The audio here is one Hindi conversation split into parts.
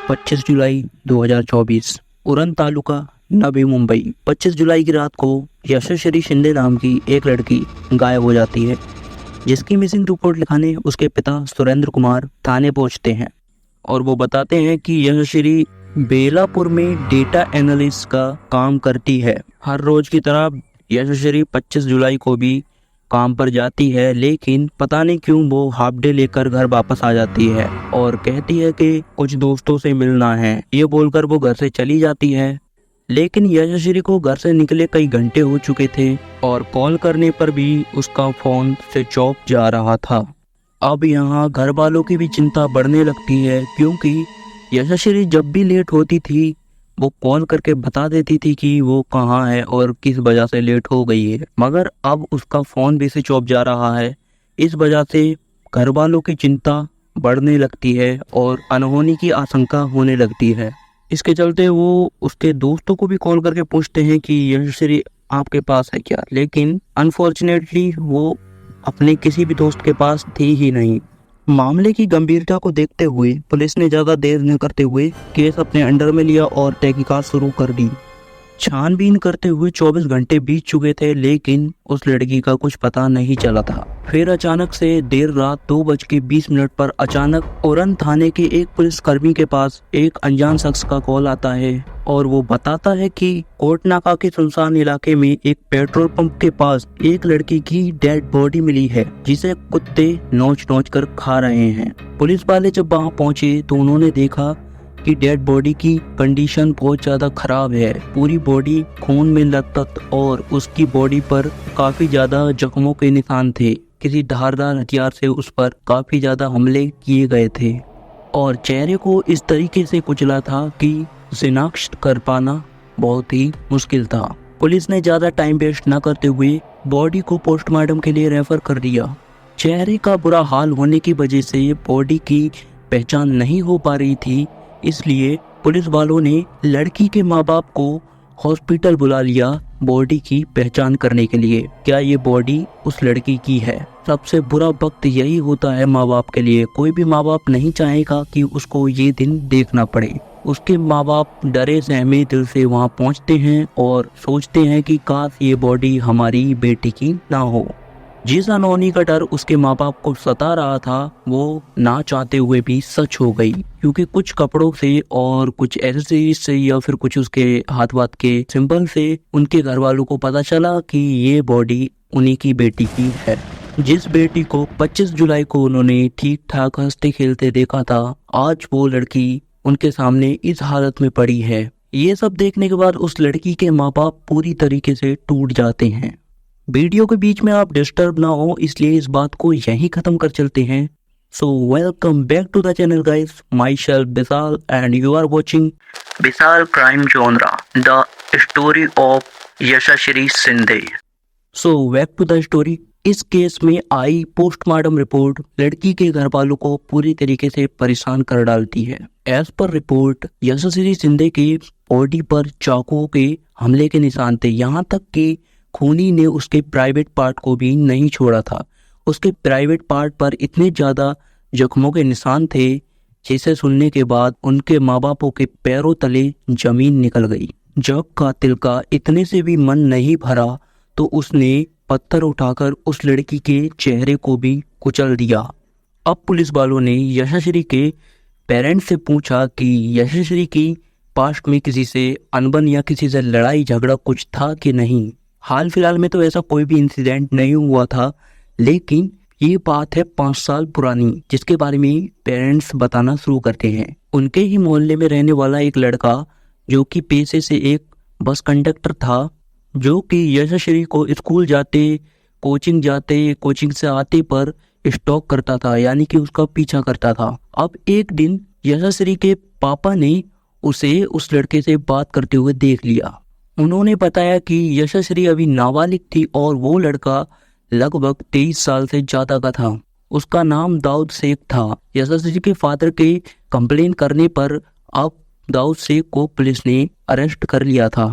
25 जुलाई 2024 उरण तालुका नवी मुंबई। 25 जुलाई की रात को यशस्वी शिंदे नाम की एक लड़की गायब हो जाती है, जिसकी मिसिंग रिपोर्ट लिखाने उसके पिता सुरेंद्र कुमार थाने पहुंचते हैं और वो बताते हैं कि यशस्वी बेलापुर में डेटा एनालिस्ट का काम करती है। हर रोज की तरह यशस्वी 25 जुलाई को भी काम पर जाती है, लेकिन पता नहीं क्यों वो हाफ डे लेकर घर वापस आ जाती है और कहती है कि कुछ दोस्तों से मिलना है। ये बोलकर वो घर से चली जाती है, लेकिन यशस्वी को घर से निकले कई घंटे हो चुके थे और कॉल करने पर भी उसका फोन स्विच ऑफ जा रहा था। अब यहाँ घर वालों की भी चिंता बढ़ने लगती है, क्योंकि यशस्वी जब भी लेट होती थी वो कॉल करके बता देती थी कि वो कहाँ है और किस वजह से लेट हो गई है, मगर अब उसका फ़ोन भी स्विच ऑफ जा रहा है। इस वजह से घर वालों की चिंता बढ़ने लगती है और अनहोनी की आशंका होने लगती है। इसके चलते वो उसके दोस्तों को भी कॉल करके पूछते हैं कि यशस्वी आपके पास है क्या, लेकिन अनफॉर्चुनेटली वो अपने किसी भी दोस्त के पास थी ही नहीं। मामले की गंभीरता को देखते हुए पुलिस ने ज़्यादा देर न करते हुए केस अपने अंडर में लिया और तहकीकात शुरू कर दी। छानबीन करते हुए 24 घंटे बीत चुके थे, लेकिन उस लड़की का कुछ पता नहीं चला था। फिर अचानक से देर रात 2:20 पर अचानक उरण थाने के एक पुलिसकर्मी के पास एक अनजान शख्स का कॉल आता है और वो बताता है कि कोटनाका के सुनसान इलाके में एक पेट्रोल पंप के पास एक लड़की की डेड बॉडी मिली है, जिसे कुत्ते नोच नोच कर खा रहे हैं। पुलिस वाले जब वहां पहुंचे तो उन्होंने देखा कि डेड बॉडी की कंडीशन बहुत ज़्यादा खराब है। पूरी बॉडी खून में लथपथ और उसकी बॉडी पर काफ़ी ज़्यादा जख्मों के निशान थे। किसी धारदार हथियार से उस पर काफ़ी ज़्यादा हमले किए गए थे और चेहरे को इस तरीके से कुचला था कि शिनाख्त कर पाना बहुत ही मुश्किल था। पुलिस ने ज़्यादा टाइम वेस्ट न करते हुए बॉडी को पोस्टमार्टम के लिए रेफर कर दिया। चेहरे का बुरा हाल होने की वजह से बॉडी की पहचान नहीं हो पा रही थी, इसलिए पुलिस वालों ने लड़की के माँ बाप को हॉस्पिटल बुला लिया बॉडी की पहचान करने के लिए। क्या ये बॉडी उस लड़की की है? सबसे बुरा वक्त यही होता है माँ बाप के लिए। कोई भी माँ बाप नहीं चाहेगा कि उसको ये दिन देखना पड़े। उसके माँ बाप डरे सहमे दिल से वहाँ पहुँचते हैं और सोचते हैं कि काश ये बॉडी हमारी बेटी की ना हो। जिस अनहोनी का डर उसके माँ बाप को सता रहा था वो ना चाहते हुए भी सच हो गई, क्योंकि कुछ कपड़ों से और कुछ एसेसरीज से या फिर कुछ उसके हाथ वाथ के सिंबल से उनके घर वालों को पता चला कि ये बॉडी उन्हीं की बेटी की है। जिस बेटी को 25 जुलाई को उन्होंने ठीक ठाक हंसते खेलते देखा था, आज वो लड़की उनके सामने इस हालत में पड़ी है। ये सब देखने के बाद उस लड़की के माँ बाप पूरी तरीके से टूट जाते हैं। वीडियो के बीच में आप डिस्टर्ब ना हो, इसलिए इस बात को यहीं खत्म कर चलते हैं। So welcome back to the channel guys, myself Vishal and you are watching Vishal crime genre the story of Yashasvi Shinde. So back to the story. इस केस में आई पोस्टमार्टम रिपोर्ट लड़की के घर वालों को पूरी तरीके से परेशान कर डालती है। एज पर रिपोर्ट यशस्वी शिंदे की बॉडी पर चाकुओं के हमले के निशान थे, यहाँ तक कि खूनी ने उसके प्राइवेट पार्ट को भी नहीं छोड़ा था। उसके प्राइवेट पार्ट पर इतने ज़्यादा जख्मों के निशान थे, जिसे सुनने के बाद उनके माँ बापों के पैरों तले जमीन निकल गई। जब कातिल का इतने से भी मन नहीं भरा तो उसने पत्थर उठाकर उस लड़की के चेहरे को भी कुचल दिया। अब पुलिस वालों ने यशस्वी के पेरेंट्स से पूछा कि यशस्वी की पास्ट में किसी से अनबन या किसी से लड़ाई झगड़ा कुछ था कि नहीं। हाल फिलहाल में तो ऐसा कोई भी इंसिडेंट नहीं हुआ था, लेकिन ये बात है 5 साल पुरानी, जिसके बारे में पेरेंट्स बताना शुरू करते हैं। उनके ही मोहल्ले में रहने वाला एक लड़का जो कि पेशे से एक बस कंडक्टर था, जो कि यशस्वी को स्कूल जाते, कोचिंग से आते पर स्टॉक करता था, यानी कि उसका पीछा करता था। अब एक दिन यशस्वी के पापा ने उसे उस लड़के से बात करते हुए देख लिया। उन्होंने बताया कि यशस्वी अभी नाबालिग थी और वो लड़का लगभग 23 साल से ज्यादा का था। उसका नाम दाऊद शेख था। यशस्वी के फादर के कंप्लेन करने पर अब दाऊद शेख को पुलिस ने अरेस्ट कर लिया था।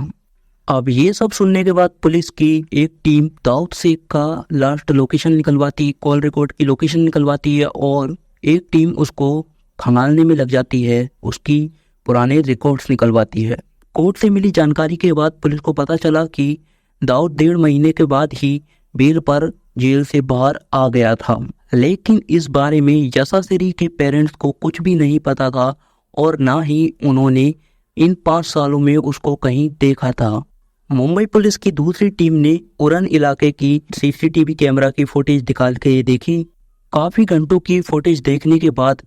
अब ये सब सुनने के बाद पुलिस की एक टीम दाऊद शेख का लास्ट लोकेशन निकलवाती, कॉल रिकॉर्ड की लोकेशन निकलवाती है और एक टीम उसको खंगालने में लग जाती है, उसकी पुराने रिकॉर्ड्स निकलवाती है। कोर्ट से मिली जानकारी के बाद पुलिस को पता चला कि दाऊद 1.5 महीने के बाद ही बेल पर जेल से बाहर आ गया था। लेकिन इस बारे में यशाश्री के पेरेंट्स को कुछ भी नहीं पता था और ना ही उन्होंने इन 5 सालों में उसको कहीं देखा था। मुंबई पुलिस की दूसरी टीम ने उरण इलाके की सीसीटीवी कैमरा की फुटेज निकाल के देखी। काफी घंटों की फुटेज देखने के बाद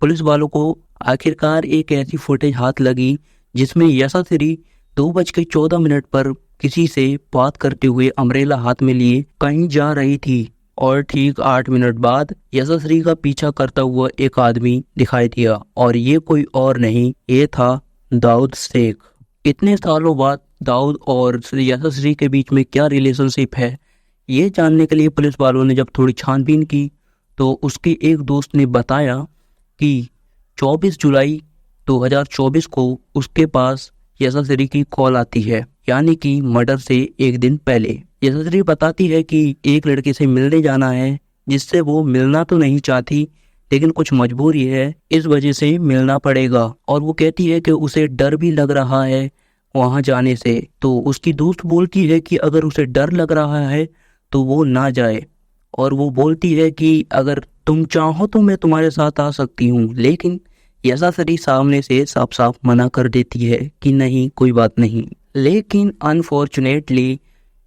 पुलिस वालों को आखिरकार एक ऐसी फुटेज हाथ लगी जिसमें यशाश्री 2:14 पर किसी से बात करते हुए अम्ब्रेला हाथ में लिए कहीं जा रही थी और ठीक 8 मिनट बाद यशाश्री का पीछा करता हुआ एक आदमी दिखाई दिया और ये कोई और नहीं, ये था दाऊद शेख। इतने सालों बाद दाऊद और यशाश्री के बीच में क्या रिलेशनशिप है, ये जानने के लिए पुलिस वालों ने जब थोड़ी छानबीन की तो उसके एक दोस्त ने बताया कि 24 जुलाई 2024 को उसके पास यशाश्री की कॉल आती है, यानी कि मर्डर से एक दिन पहले। यशाश्री बताती है कि एक लड़के से मिलने जाना है जिससे वो मिलना तो नहीं चाहती लेकिन कुछ मजबूरी है, इस वजह से मिलना पड़ेगा। और वो कहती है कि उसे डर भी लग रहा है वहां जाने से। तो उसकी दोस्त बोलती है कि अगर उसे डर लग रहा है तो वो ना जाए, और वो बोलती है कि अगर तुम चाहो तो मैं तुम्हारे साथ आ सकती हूँ। लेकिन यशाश्री सामने से साफ साफ मना कर देती है कि नहीं, कोई बात नहीं। लेकिन अनफॉर्चुनेटली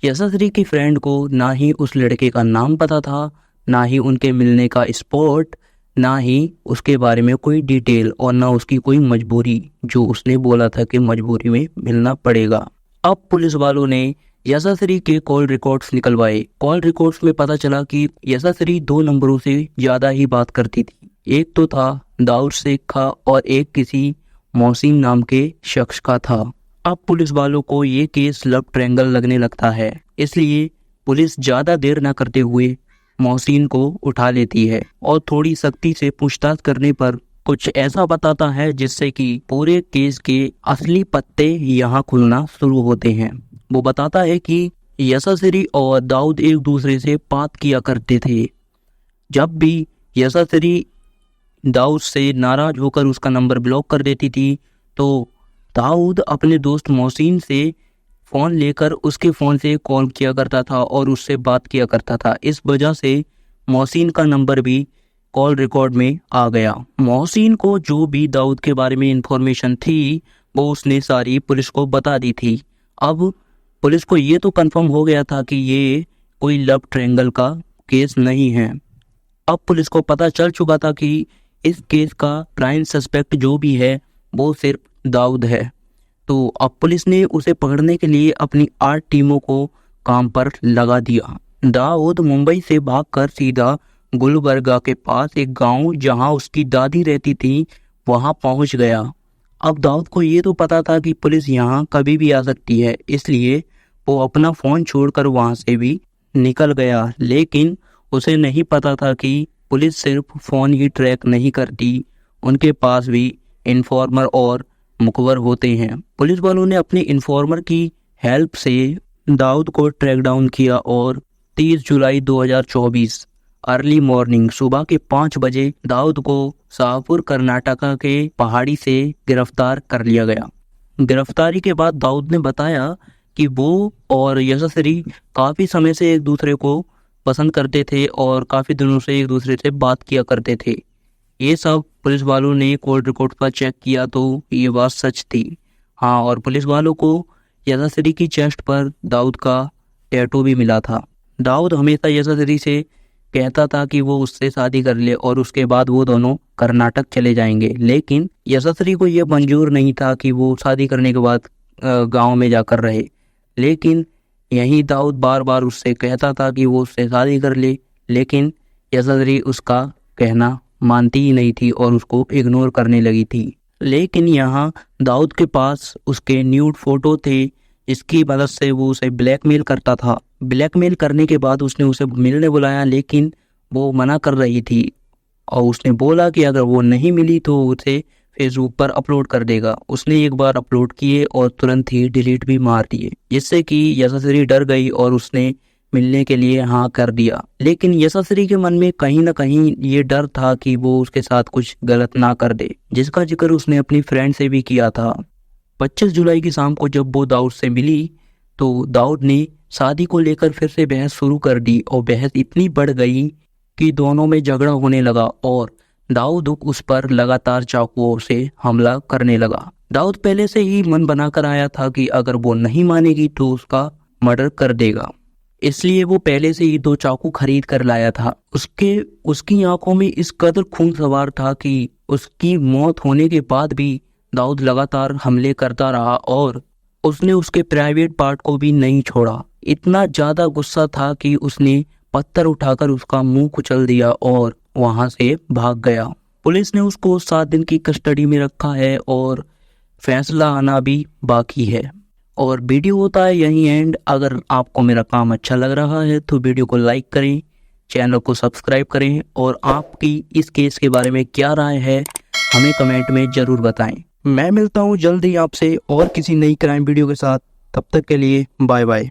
यशाश्री की फ्रेंड को ना ही उस लड़के का नाम पता था, ना ही उनके मिलने का स्पॉट, ना ही उसके बारे में कोई डिटेल और ना उसकी कोई मजबूरी जो उसने बोला था कि मजबूरी में मिलना पड़ेगा। अब पुलिस वालों ने यशाश्री के कॉल रिकॉर्ड्स निकलवाए। कॉल रिकॉर्ड्स में पता चला कि यशाश्री 2 नंबरों से ज्यादा ही बात करती थी। एक तो था दाऊद शेख का और एक किसी मोहसिन नाम के शख्स का था। अब पुलिस वालों को ये केस लव ट्रायंगल लगने लगता है, इसलिए पुलिस ज्यादा देर न करते हुए मोहसिन को उठा लेती है और थोड़ी सख्ती से पूछताछ करने पर कुछ ऐसा बताता है जिससे कि पूरे केस के असली पत्ते यहाँ खुलना शुरू होते हैं। वो बताता है कि यशाश्री और दाऊद एक दूसरे से बात किया करते थे। जब भी यशाश्री दाऊद से नाराज होकर उसका नंबर ब्लॉक कर देती थी तो दाऊद अपने दोस्त मोहसिन से फ़ोन लेकर उसके फ़ोन से कॉल किया करता था और उससे बात किया करता था। इस वजह से मोहसिन का नंबर भी कॉल रिकॉर्ड में आ गया। मोहसिन को जो भी दाऊद के बारे में इंफॉर्मेशन थी वो उसने सारी पुलिस को बता दी थी। अब पुलिस को ये तो कंफर्म हो गया था कि ये कोई लव ट्रायंगल का केस नहीं है। अब पुलिस को पता चल चुका था कि इस केस का प्राइम सस्पेक्ट जो भी है वो सिर्फ दाऊद है। तो अब पुलिस ने उसे पकड़ने के लिए अपनी 8 टीमों को काम पर लगा दिया। दाऊद मुंबई से भागकर सीधा गुलबर्गा के पास एक गांव जहां उसकी दादी रहती थी वहां पहुंच गया। अब दाऊद को ये तो पता था कि पुलिस यहां कभी भी आ सकती है, इसलिए वो अपना फ़ोन छोड़कर वहां से भी निकल गया। लेकिन उसे नहीं पता था कि पुलिस सिर्फ फ़ोन ही ट्रैक नहीं करती, उनके पास भी इन्फॉर्मर और मुखबर होते हैं। पुलिस वालों ने अपने इन्फॉर्मर की हेल्प से दाऊद को ट्रैक डाउन किया और 30 जुलाई 2024 अर्ली मॉर्निंग सुबह के 5 बजे दाऊद को शाहपुर कर्नाटका के पहाड़ी से गिरफ्तार कर लिया गया। गिरफ्तारी के बाद दाऊद ने बताया कि वो और यशाश्री काफ़ी समय से एक दूसरे को पसंद करते थे और काफ़ी दिनों से एक दूसरे से बात किया करते थे। ये सब पुलिस वालों ने कॉल रिकॉर्ड पर चेक किया तो ये बात सच थी। हाँ, और पुलिस वालों को यशाश्री की चेस्ट पर दाऊद का टैटू भी मिला था। दाऊद हमेशा यशाश्री से कहता था कि वो उससे शादी कर ले और उसके बाद वो दोनों कर्नाटक चले जाएंगे, लेकिन यशाश्री को ये मंजूर नहीं था कि वो शादी करने के बाद गांव में जाकर रहे। लेकिन यही दाऊद बार बार उससे कहता था कि वो उससे शादी कर ले, लेकिन यशाश्री उसका कहना मानती ही नहीं थी और उसको इग्नोर करने लगी थी। लेकिन यहाँ दाऊद के पास उसके न्यूड फोटो थे, इसकी मदद से वो उसे ब्लैकमेल करता था। ब्लैकमेल करने के बाद उसने उसे मिलने बुलाया, लेकिन वो मना कर रही थी और उसने बोला कि अगर वो नहीं मिली तो उसे फेसबुक पर अपलोड कर देगा। उसने एक बार अपलोड किए और तुरंत ही डिलीट भी मार दिए, जिससे कि यशाश्री डर गई और उसने मिलने के लिए हाँ कर दिया। लेकिन यशस्वी के मन में कहीं ना कहीं ये डर था कि वो उसके साथ कुछ गलत ना कर दे, जिसका जिक्र उसने अपनी फ्रेंड से भी किया था। 25 जुलाई की शाम को जब वो दाऊद से मिली तो दाऊद ने शादी को लेकर फिर से बहस शुरू कर दी और बहस इतनी बढ़ गई कि दोनों में झगड़ा होने लगा और दाऊद उस पर लगातार चाकुओं से हमला करने लगा। दाऊद पहले से ही मन बनाकर आया था कि अगर वो नहीं मानेगी तो उसका मर्डर कर देगा, इसलिए वो पहले से ही 2 चाकू खरीद कर लाया था। उसकी आंखों में इस कदर खून सवार था कि उसकी मौत होने के बाद भी दाऊद लगातार हमले करता रहा और उसने उसके प्राइवेट पार्ट को भी नहीं छोड़ा। इतना ज्यादा गुस्सा था कि उसने पत्थर उठाकर उसका मुंह कुचल दिया और वहां से भाग गया। पुलिस ने उसको 7 दिन की कस्टडी में रखा है और फैसला आना भी बाकी है। और वीडियो होता है यहीं एंड। अगर आपको मेरा काम अच्छा लग रहा है तो वीडियो को लाइक करें, चैनल को सब्सक्राइब करें और आपकी इस केस के बारे में क्या राय है हमें कमेंट में ज़रूर बताएं। मैं मिलता हूं जल्द ही आपसे और किसी नई क्राइम वीडियो के साथ। तब तक के लिए बाय बाय।